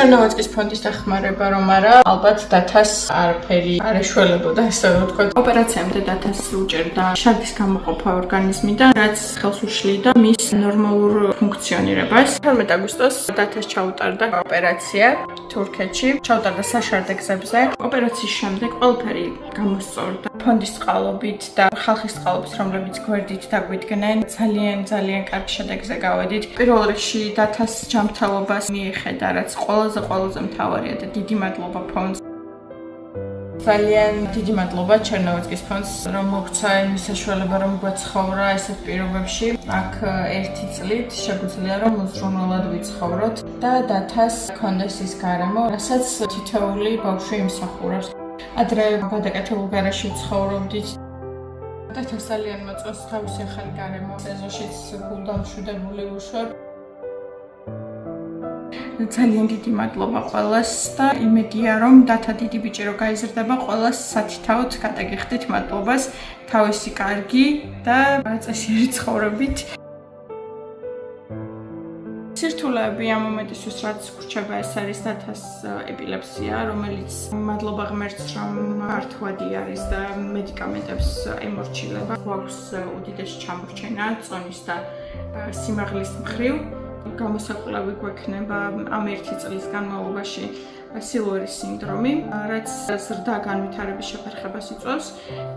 ჩერნოვეცკის ფონდის დახმარება რომ არა, ალბათ დათას არაფერი არ ეშველებოდა, ესე ვთქვათ. ოპერაციამდე დათას უჭერდა შარდის გამოყოფა ორგანიზმიდან, რაც ხელს უშლიდა მის ნორმალურ ფუნქციონირებას. 12 აგვისტოს დათას ჩაუტარდა ოპერაცია თურქეთში, ჩაუტარდა საშარდე გზებზე. ოპერაციის შემდეგ ყველაფერი გამოსწორდა. ფონდის წყალობით და ხალხის წყალობით, რომლებიც გვერდით დაგვიდგნენ, ძალიან კარგ შედეგზე გავედით. პირველ რიგში დათას ჯანმრთელობას მიეხედა, რაც ყველაზე მთავარია და დიდი მადლობა ფონდს. ძალიან დიდი მადლობა ჩერნოვეცკის ფონდს, რომ მოგცა იმის საშუალება, რომ გვეცხოვრა ესეთ პირობებში. აქ 1 წლით შეგვიძლია რომ უზრუნველად ვიცხოვროთ და დათას ჰქონდეს ის გარემო, რასაც თითოეული ბავშვი იმსახურებს. ადრე გადაკეთებულ გარეშე ცხოვრობდით. დათას ძალიან მოწონს თავისი ახალი გარემო, ეზოშიც გულდამშვიდებული ვუშვებ. ძალიან დიდი მადლობა ყველას და იმედია რომ დათა დიდი ბიჭი რო გაიზრდება ყველას სათითაოდ გადაგიხდით მადლობას თავისი კარგი და წესიერი ცხოვრებით. სირთულეები ამ მომენტისთვის რაც გრჩება ეს არის დათას ეპილეფსია, რომელიც მადლობა ღმერთს რომ მართვადი არის და მედიკამენტებს ემორჩილება. გვაქვს უდიდესი ჩამორჩენა წონის და სიმაღლის მხრივ. გამოსაკვლევი გვექნება ამ 1 წლის განმავლობაში სილუერის სინდრომი, რაც ზრდა განვითარების შეფერხებას იწვევს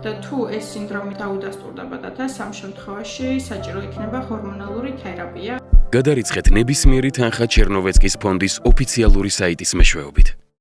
და თუ ეს სინდრომი დაუდასტურდება დათას, ამ შემთხვევაში საჭირო იქნება ჰორმონალური თერაპია. გადარიცხეთ ნებისმიერი თანხა ჩერნოვეცკის ფონდის ოფიციალური საიტის მეშვეობით.